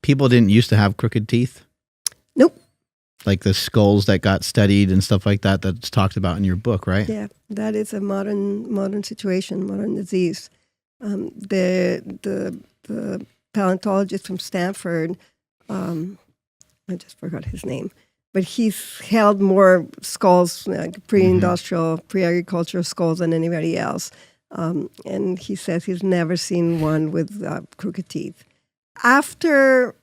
people didn't used to have crooked teeth? Nope. Like the skulls that got studied and stuff like that, that's talked about in your book, right? Yeah, that is a modern situation, modern disease. The paleontologist from Stanford, I just forgot his name, but he's held more skulls, pre-industrial, pre-agricultural skulls than anybody else. And he says he's never seen one with crooked teeth. After,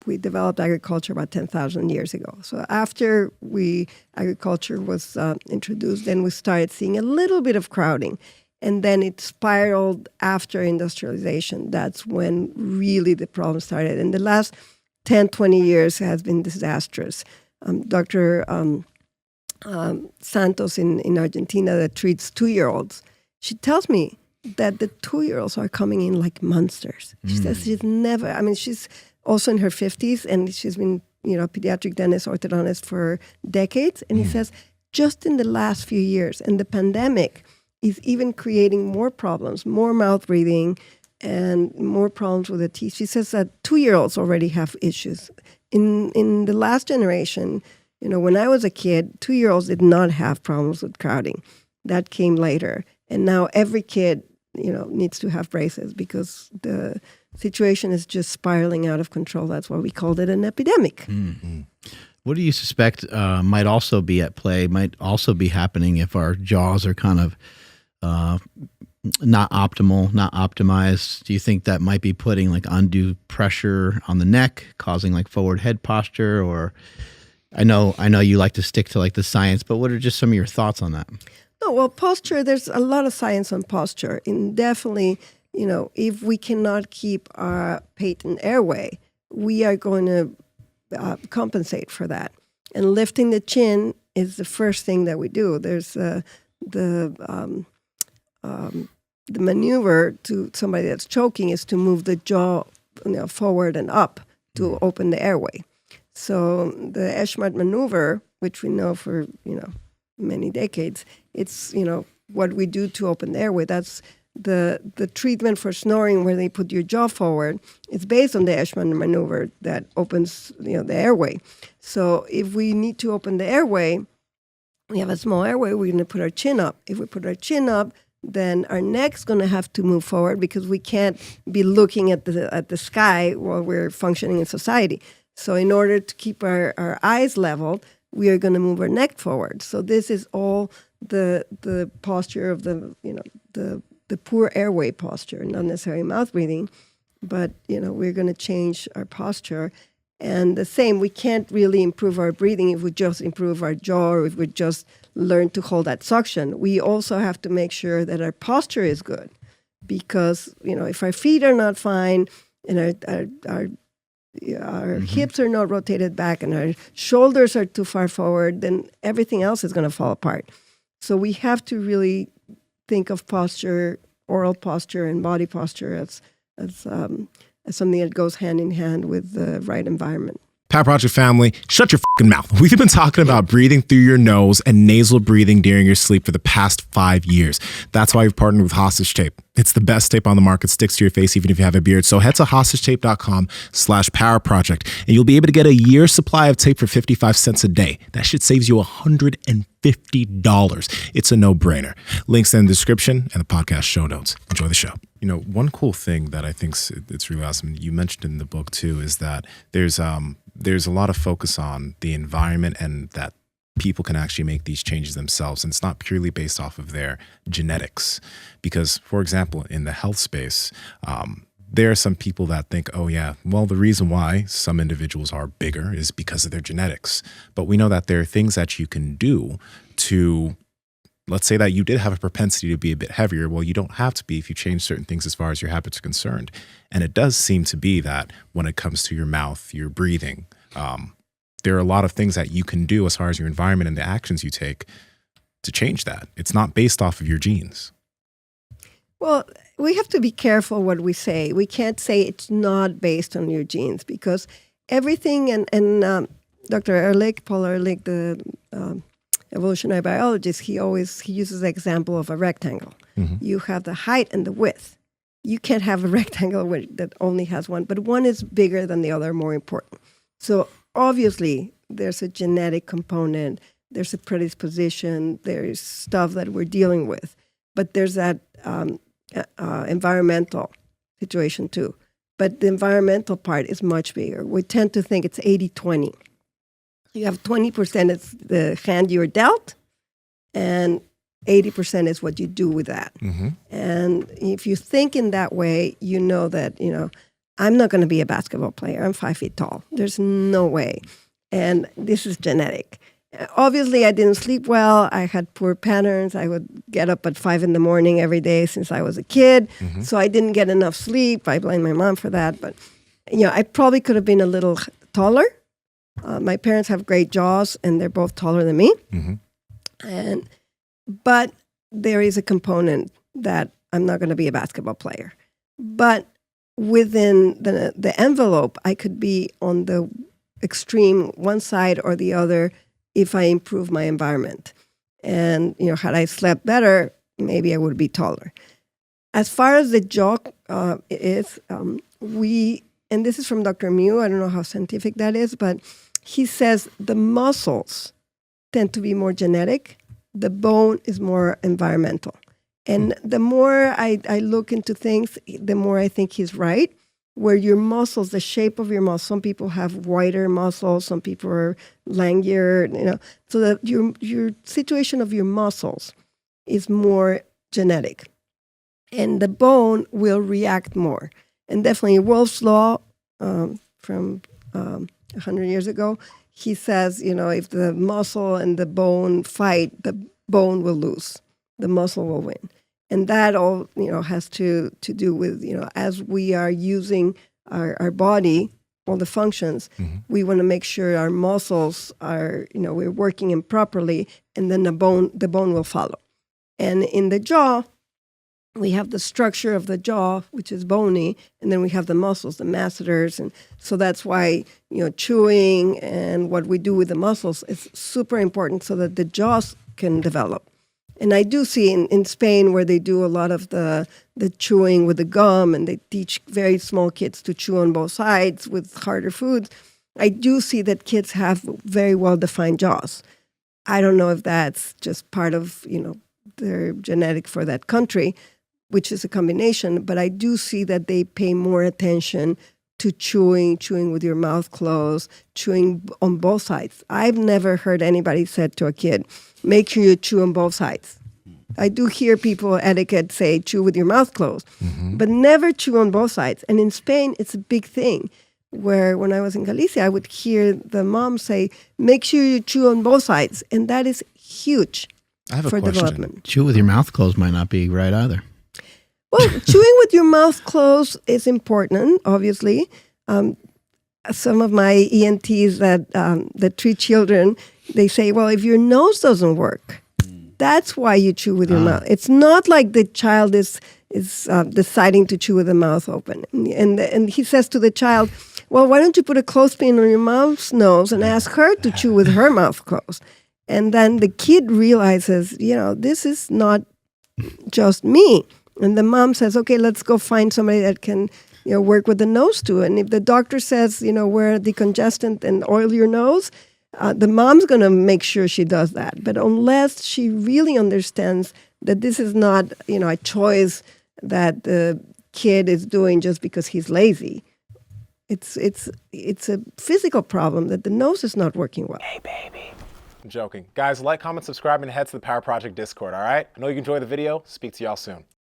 we developed agriculture about 10,000 years ago. So after agriculture was introduced, then we started seeing a little bit of crowding. And then it spiraled after industrialization. That's when really the problem started. And the last 10, 20 years has been disastrous. Dr. Santos in Argentina that treats 2-year-olds, she tells me that the 2-year-olds are coming in like monsters. She says she's also in her 50s, and she's been, pediatric dentist, orthodontist for decades. And he says just in the last few years, and the pandemic is even creating more problems, more mouth breathing, and more problems with the teeth. She says that 2-year-olds already have issues. In the last generation, when I was a kid, 2-year-olds did not have problems with crowding. That came later. And now every kid, needs to have braces because the situation is just spiraling out of control. That's why we called it an epidemic. Mm-hmm. What do you suspect might also be at play, might also be happening if our jaws are kind of not optimal, not optimized? Do you think that might be putting like undue pressure on the neck, causing like forward head posture? Or I know you like to stick to like the science, but what are just some of your thoughts on that? No, well, posture, there's a lot of science on posture. And definitely, if we cannot keep our patent airway, we are going to compensate for that. And lifting the chin is the first thing that we do. There's the maneuver to somebody that's choking is to move the jaw forward and up to open the airway. So the Eschmart maneuver, which we know for many decades, it's what we do to open the airway. That's the treatment for snoring where they put your jaw forward. It's based on the Eschmart maneuver that opens the airway. So if we need to open the airway, we have a small airway, we're going to put our chin up. If we put our chin up, then our neck's going to have to move forward because we can't be looking at the sky while we're functioning in society. So in order to keep our eyes leveled, we are going to move our neck forward. So this is all the posture of the poor airway posture, not necessarily mouth breathing, but we're going to change our posture. And the same, we can't really improve our breathing if we just improve our jaw or if we just learn to hold that suction. We also have to make sure that our posture is good because, if our feet are not fine and our hips are not rotated back and our shoulders are too far forward, then everything else is going to fall apart. So we have to really think of posture, oral posture and body posture as something that goes hand in hand with the right environment. Power Project family, shut your fucking mouth. We've been talking about breathing through your nose and nasal breathing during your sleep for the past 5 years. That's why we've partnered with Hostage Tape. It's the best tape on the market, sticks to your face even if you have a beard. So head to hostagetape.com/powerproject and you'll be able to get a year's supply of tape for 55 cents a day. That shit saves you $150. It's a no-brainer. Links in the description and the podcast show notes. Enjoy the show. One cool thing that I think it's really awesome, you mentioned in the book too, is that there's a lot of focus on the environment and that people can actually make these changes themselves. And it's not purely based off of their genetics. Because, for example, in the health space, there are some people that think, oh yeah, well, the reason why some individuals are bigger is because of their genetics. But we know that there are things that you can do to, let's say that you did have a propensity to be a bit heavier. Well, you don't have to be if you change certain things as far as your habits are concerned. And it does seem to be that when it comes to your mouth, your breathing, there are a lot of things that you can do as far as your environment and the actions you take to change that. It's not based off of your genes. Well, we have to be careful what we say. We can't say it's not based on your genes because everything, and Dr. Ehrlich, Paul Ehrlich, the evolutionary biologist, he uses the example of a rectangle. Mm-hmm. You have the height and the width. You can't have a rectangle that only has one, but one is bigger than the other, more important. So obviously, there's a genetic component, there's a predisposition, there's stuff that we're dealing with, but there's that environmental situation too. But the environmental part is much bigger. We tend to think it's 80-20. You have 20% is the hand you're dealt, and 80% is what you do with that. Mm-hmm. And if you think in that way, you know that, I'm not going to be a basketball player. I'm 5 feet tall. There's no way. And this is genetic. Obviously, I didn't sleep well. I had poor patterns. I would get up at 5 a.m. every day since I was a kid. Mm-hmm. So I didn't get enough sleep. I blame my mom for that. But, I probably could have been a little taller. My parents have great jaws, and they're both taller than me. Mm-hmm. But there is a component that I'm not going to be a basketball player. But within the envelope, I could be on the extreme one side or the other if I improve my environment. And, had I slept better, maybe I would be taller. As far as the jaw is, and this is from Dr. Mew, I don't know how scientific that is, but he says the muscles tend to be more genetic. The bone is more environmental. And the more I look into things, the more I think he's right. Where your muscles, the shape of your muscles, some people have wider muscles, some people are languor, so that your situation of your muscles is more genetic. And the bone will react more. And definitely Wolff's Law from 100 years ago, he says, if the muscle and the bone fight, the bone will lose, the muscle will win. And that all, has to do with, as we are using our body, all the functions, Mm-hmm. we want to make sure our muscles are, we're working improperly, and then the bone will follow. And in the jaw, we have the structure of the jaw, which is bony, and then we have the muscles, the masseters. And so that's why, chewing and what we do with the muscles is super important so that the jaws can develop. And I do see in Spain where they do a lot of the chewing with the gum, and they teach very small kids to chew on both sides with harder foods. I do see that kids have very well-defined jaws. I don't know if that's just part of, their genetic for that country, which is a combination, but I do see that they pay more attention to chewing with your mouth closed, chewing on both sides. I've never heard anybody said to a kid, make sure you chew on both sides. I do hear people etiquette say, chew with your mouth closed, but never chew on both sides. And in Spain, it's a big thing, where when I was in Galicia, I would hear the mom say, make sure you chew on both sides. And that is huge I have a for question. development. Chew with your mouth closed might not be right either. Well, chewing with your mouth closed is important, obviously. Some of my ENTs that treat children, they say, well, if your nose doesn't work, that's why you chew with your mouth. It's not like the child is deciding to chew with the mouth open. And he says to the child, well, why don't you put a clothespin on your mom's nose and ask her to chew with her mouth closed? And then the kid realizes, this is not just me. And the mom says, okay, let's go find somebody that can, work with the nose too. And if the doctor says, wear a decongestant and oil your nose, the mom's going to make sure she does that. But unless she really understands that this is not, a choice that the kid is doing just because he's lazy, it's a physical problem that the nose is not working well. Hey, baby. I'm joking. Guys, like, comment, subscribe, and head to the Power Project Discord, all right? I know you enjoyed the video. Speak to y'all soon.